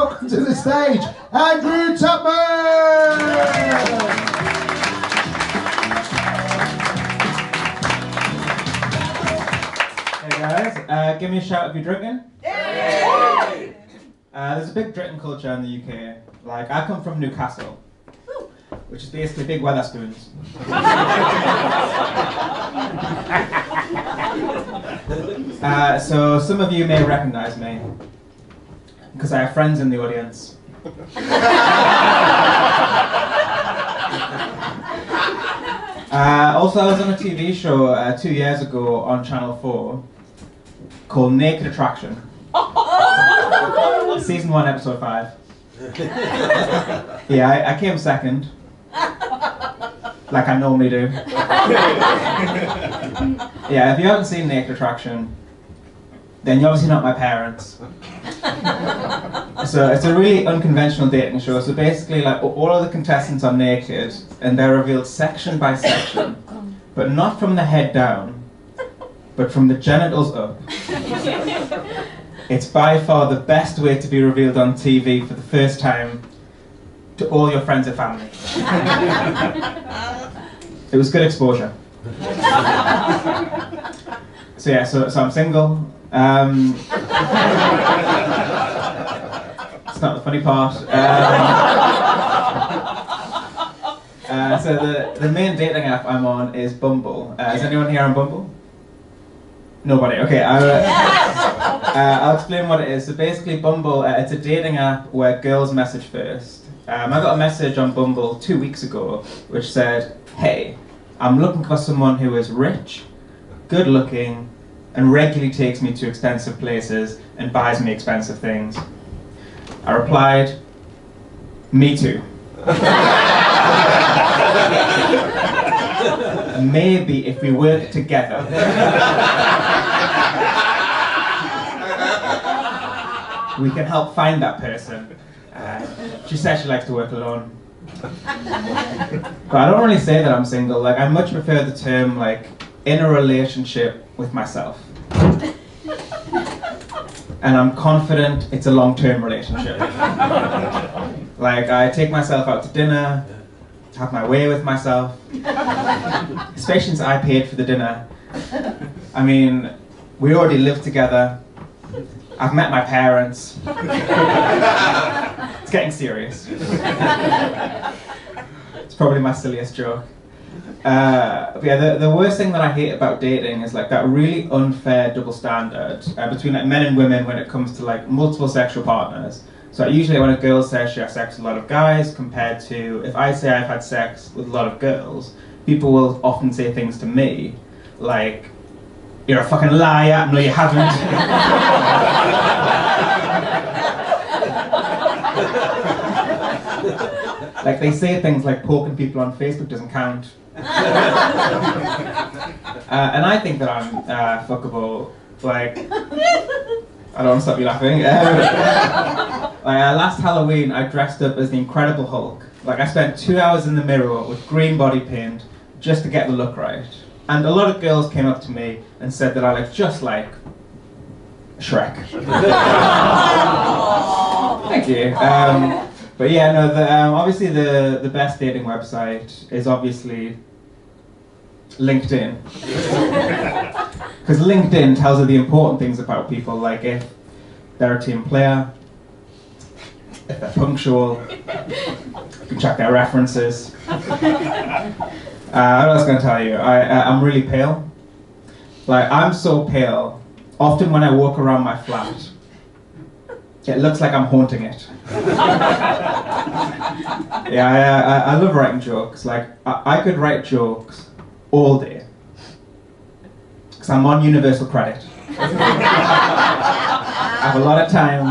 welcome to the stage, Andrew Tubman! Hey guys, give me a shout if you're drinking. Yay! There's a big drinking culture in the UK. Like, I come from Newcastle, which is basically big Wetherspoons. So some of you may recognise me, because I have friends in the audience. Also, I was on a TV show 2 years ago on Channel 4 called Naked Attraction. Season 1, Episode 5. Yeah, I came second. Like I normally do. Yeah, if you haven't seen Naked Attraction, then you're obviously not my parents. So it's a really unconventional dating show. So basically, like, all of the contestants are naked and they're revealed section by section, but not from the head down, but from the genitals up. It's by far the best way to be revealed on TV for the first time to all your friends and family. It was good exposure. So yeah, so I'm single. It's not the funny part. So the main dating app I'm on is Bumble. Is anyone here on Bumble? Nobody. Okay. I'll explain what it is. So basically, Bumble, it's a dating app where girls message first. I got a message on Bumble 2 weeks ago which said, "Hey, I'm looking for someone who is rich, good looking, and regularly takes me to expensive places and buys me expensive things." I replied, "Me too." Maybe if we work together. We can help find that person. She says she likes to work alone. But I don't really say that I'm single. Like, I much prefer the term, like, in a relationship with myself. And I'm confident it's a long-term relationship. Like, I take myself out to dinner, have my way with myself. Especially since I paid for the dinner. I mean, we already live together. I've met my parents. It's getting serious. It's probably my silliest joke. But yeah, the worst thing that I hate about dating is like that really unfair double standard between like men and women when it comes to like multiple sexual partners. So usually when a girl says she has sex with a lot of guys compared to if I say I've had sex with a lot of girls, people will often say things to me like, "You're a fucking liar." "No, you haven't." Like, they say things like poking people on Facebook doesn't count. And I think that I'm fuckable. Like, I don't want to stop you laughing. Last Halloween, I dressed up as the Incredible Hulk. Like, I spent 2 hours in the mirror with green body paint just to get the look right. And a lot of girls came up to me and said that I look just like Shrek. Thank you. But yeah, no. Obviously, the best dating website is obviously LinkedIn, because LinkedIn tells you the important things about people, like if they're a team player, if they're punctual, you can check their references. What else can I tell you? I'm really pale. Like, I'm so pale. Often when I walk around my flat, it looks like I'm haunting it. Yeah, I love writing jokes. Like, I could write jokes all day. Because I'm on universal credit. I have a lot of time.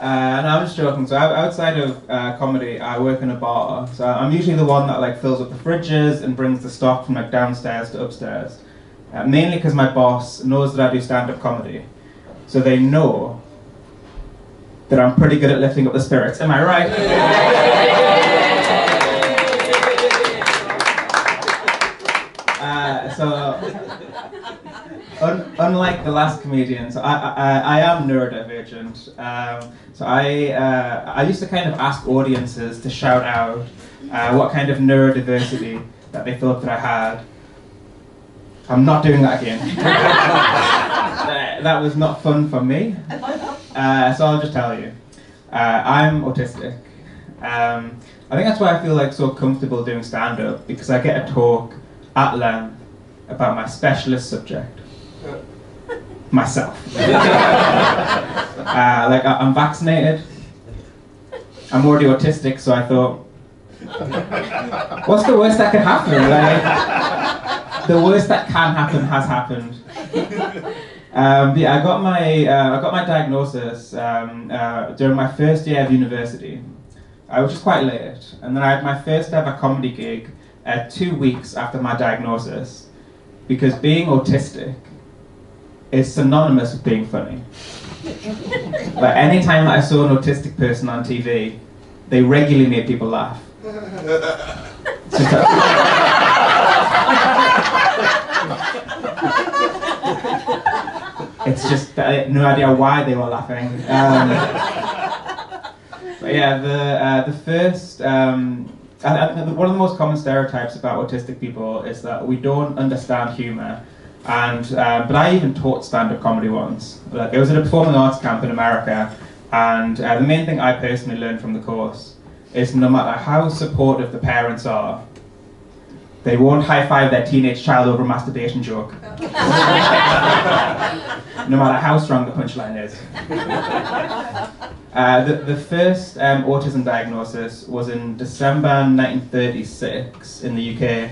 And I'm just joking. So outside of comedy, I work in a bar. So I'm usually the one that like fills up the fridges and brings the stock from like downstairs to upstairs. Mainly because my boss knows that I do stand-up comedy. So they know that I'm pretty good at lifting up the spirits. Am I right? unlike the last comedians, I am neurodivergent. So I used to kind of ask audiences to shout out what kind of neurodiversity that they thought that I had. I'm not doing that again. That was not fun for me. So I'll just tell you. I'm autistic. I think that's why I feel like so comfortable doing stand-up, because I get to talk at length about my specialist subject, myself. Like I'm vaccinated. I'm already autistic, so I thought, what's the worst that could happen? Like, the worst that can happen has happened. Yeah, I got my diagnosis during my first year of university, which is quite late, and then I had my first ever comedy gig 2 weeks after my diagnosis, because being autistic is synonymous with being funny. Like, anytime that I saw an autistic person on TV, they regularly made people laugh. It's just I had no idea why they were laughing. But yeah, the first one of the most common stereotypes about autistic people is that we don't understand humour. And but I even taught stand-up comedy once. Like, it was at a performing arts camp in America, and the main thing I personally learned from the course is no matter how supportive the parents are, they won't high-five their teenage child over a masturbation joke. No matter how strong the punchline is. The first autism diagnosis was in December 1936 in the UK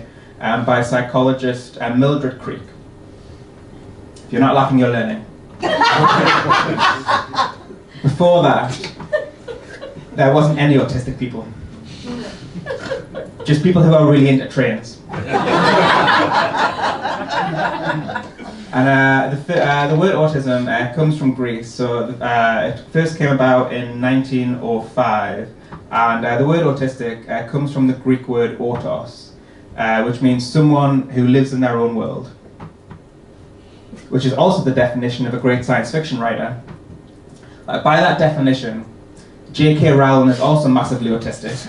by psychologist Mildred Creek. If you're not laughing, you're learning. Before that, there wasn't any autistic people. Just people who are really into trains. And the word autism comes from Greece, so it first came about in 1905, and the word autistic comes from the Greek word autos, which means someone who lives in their own world, which is also the definition of a great science fiction writer. By that definition, J.K. Rowling is also massively autistic.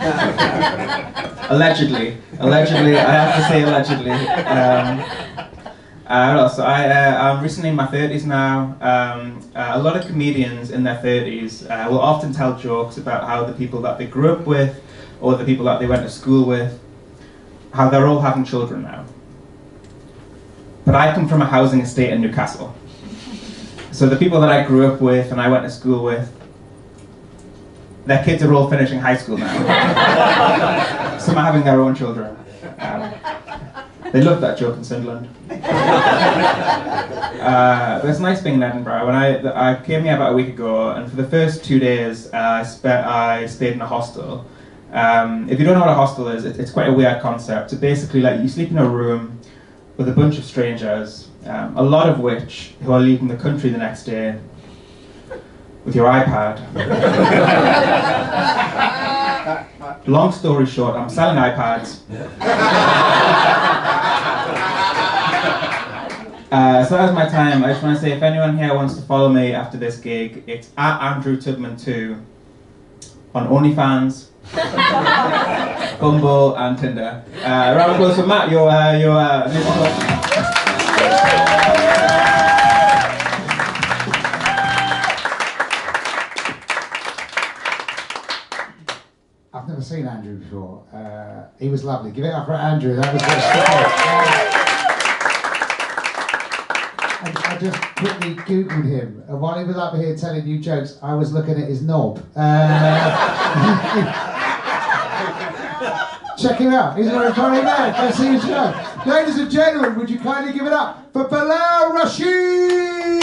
Allegedly, I have to say allegedly. So I'm recently in my 30s now. A lot of comedians in their 30s will often tell jokes about how the people that they grew up with, or the people that they went to school with, how they're all having children now. But I come from a housing estate in Newcastle. So the people that I grew up with and I went to school with, their kids are all finishing high school now. Some are having their own children. They love that joke in Sunderland. But it's nice being in Edinburgh. When I came here about a week ago, and for the first 2 days I stayed in a hostel. If you don't know what a hostel is, it's quite a weird concept. So basically, like, you sleep in a room with a bunch of strangers, a lot of which who are leaving the country the next day with your iPad. Long story short, I'm selling iPads. So that was my time. I just want to say, if anyone here wants to follow me after this gig, it's at Andrew Tubman 2 on OnlyFans, Bumble and Tinder. Round of applause for Matt, your I've never seen Andrew before. He was lovely. Give it up for Andrew. That was just I just quickly Googled him, and while he was up here telling you jokes, I was looking at his knob. Check him out. He's a very funny man. Go see his show. Ladies and gentlemen, would you kindly give it up for Bilal Rashid?